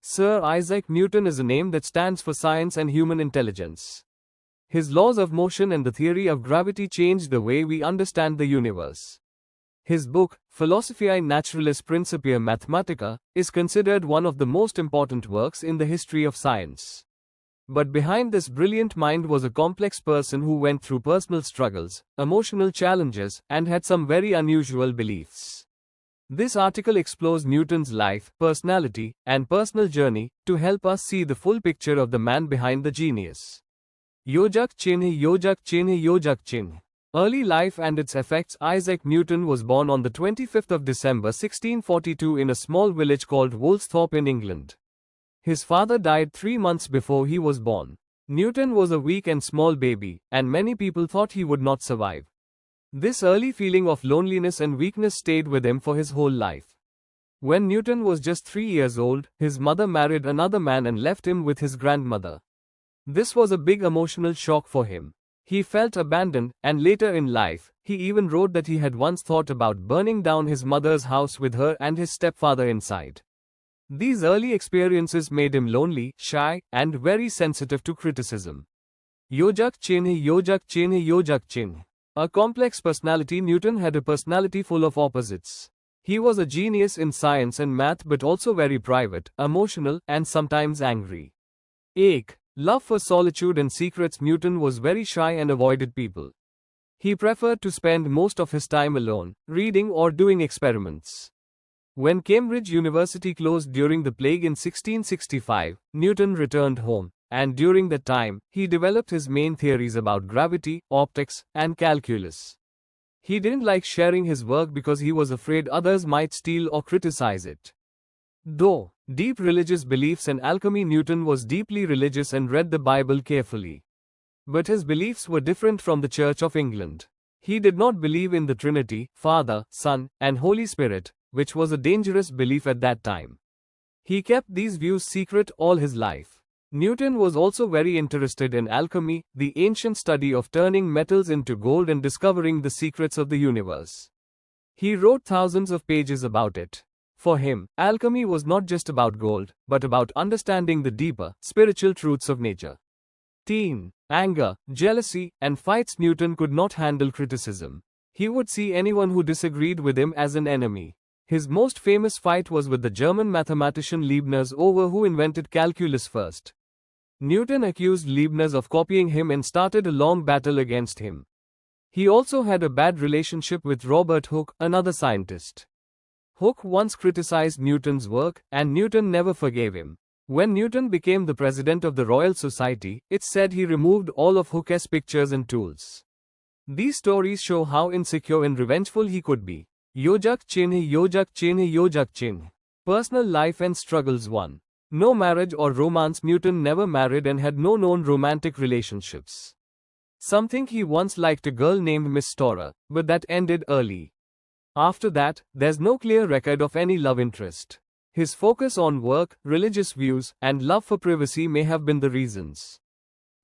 Sir Isaac Newton is a name that stands for science and human intelligence. His laws of motion and the theory of gravity changed the way we understand the universe. His book, Philosophiae Naturalis Principia Mathematica, is considered one of the most important works in the history of science. But behind this brilliant mind was a complex person who went through personal struggles, emotional challenges, and had some very unusual beliefs. This article explores Newton's life, personality, and personal journey to help us see the full picture of the man behind the genius. Yojak Chinh Yojak Chinh Yojak Chinh. Early life and its effects. Isaac Newton was born on the 25th of December 1642 in a small village called Woolsthorpe in England. His father died 3 months before he was born. Newton was a weak and small baby, and many people thought he would not survive. This early feeling of loneliness and weakness stayed with him for his whole life. When Newton was just 3 years old, his mother married another man and left him with his grandmother. This was a big emotional shock for him. He felt abandoned, and later in life, he even wrote that he had once thought about burning down his mother's house with her and his stepfather inside. These early experiences made him lonely, shy, and very sensitive to criticism. Yojak Chinh Yojak Chinh Yojak Chinh. A complex personality. Newton had a personality full of opposites. He was a genius in science and math but also very private, emotional, and sometimes angry. 8. Love for solitude and secrets. Newton was very shy and avoided people. He preferred to spend most of his time alone, reading or doing experiments. When Cambridge University closed during the plague in 1665, Newton returned home, and during that time, he developed his main theories about gravity, optics, and calculus. He didn't like sharing his work because he was afraid others might steal or criticize it. Though deep religious beliefs and alchemy. Newton was deeply religious and read the Bible carefully. But his beliefs were different from the Church of England. He did not believe in the Trinity, Father, Son, and Holy Spirit, which was a dangerous belief at that time. He kept these views secret all his life. Newton was also very interested in alchemy, the ancient study of turning metals into gold and discovering the secrets of the universe. He wrote thousands of pages about it. For him, alchemy was not just about gold, but about understanding the deeper, spiritual truths of nature. Teen, anger, jealousy, and fights. Newton could not handle criticism. He would see anyone who disagreed with him as an enemy. His most famous fight was with the German mathematician Leibniz over who invented calculus first. Newton accused Leibniz of copying him and started a long battle against him. He also had a bad relationship with Robert Hooke, another scientist. Hooke once criticized Newton's work, and Newton never forgave him. When Newton became the president of the Royal Society, it's said he removed all of Hooke's pictures and tools. These stories show how insecure and revengeful he could be. Yojak Chinh Yojak Chinh Yojak Chinh. Personal life and struggles. 1. No marriage or romance. Newton never married and had no known romantic relationships. Something he once liked a girl named Miss Storer, but that ended early. After that, there's no clear record of any love interest. His focus on work, religious views, and love for privacy may have been the reasons.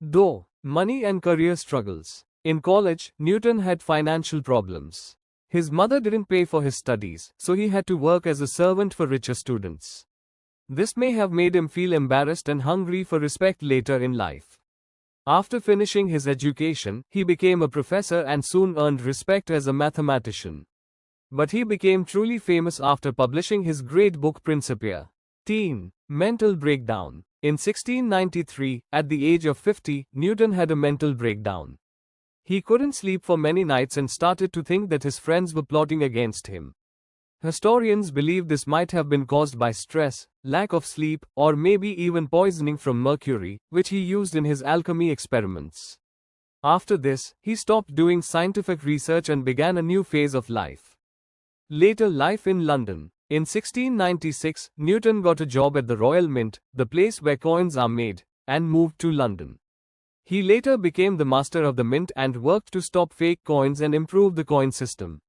Though, money and career struggles. In college, Newton had financial problems. His mother didn't pay for his studies, so he had to work as a servant for richer students. This may have made him feel embarrassed and hungry for respect later in life. After finishing his education, he became a professor and soon earned respect as a mathematician. But he became truly famous after publishing his great book Principia. Teen, mental breakdown. In 1693, at the age of 50, Newton had a mental breakdown. He couldn't sleep for many nights and started to think that his friends were plotting against him. Historians believe this might have been caused by stress, lack of sleep, or maybe even poisoning from mercury, which he used in his alchemy experiments. After this, he stopped doing scientific research and began a new phase of life. Later life in London. In 1696, Newton got a job at the Royal Mint, the place where coins are made, and moved to London. He later became the master of the mint and worked to stop fake coins and improve the coin system.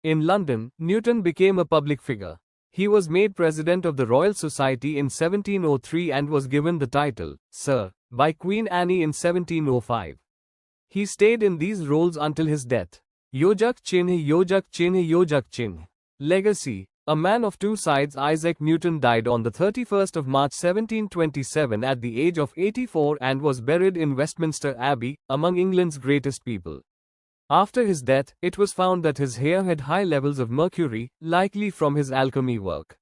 In London, Newton became a public figure. He was made president of the Royal Society in 1703 and was given the title, Sir, by Queen Anne in 1705. He stayed in these roles until his death. Yojak Chinh Yojak Chinh Yojak Chinh. Legacy. A man of two sides, Isaac Newton died on the 31st of March 1727 at the age of 84 and was buried in Westminster Abbey, among England's greatest people. After his death, it was found that his hair had high levels of mercury, likely from his alchemy work.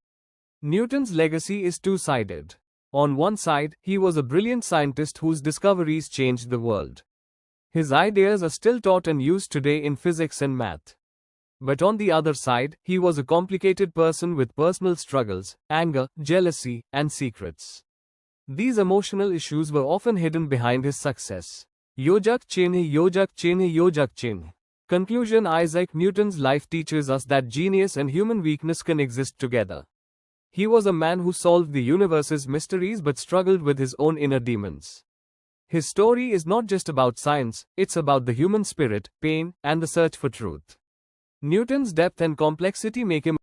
Newton's legacy is two-sided. On one side, he was a brilliant scientist whose discoveries changed the world. His ideas are still taught and used today in physics and math. But on the other side, he was a complicated person with personal struggles, anger, jealousy, and secrets. These emotional issues were often hidden behind his success. Yojak Chinh, Yojak Chinh, Yojak Chinh. Conclusion: Isaac Newton's life teaches us that genius and human weakness can exist together. He was a man who solved the universe's mysteries but struggled with his own inner demons. His story is not just about science, it's about the human spirit, pain, and the search for truth. Newton's depth and complexity make him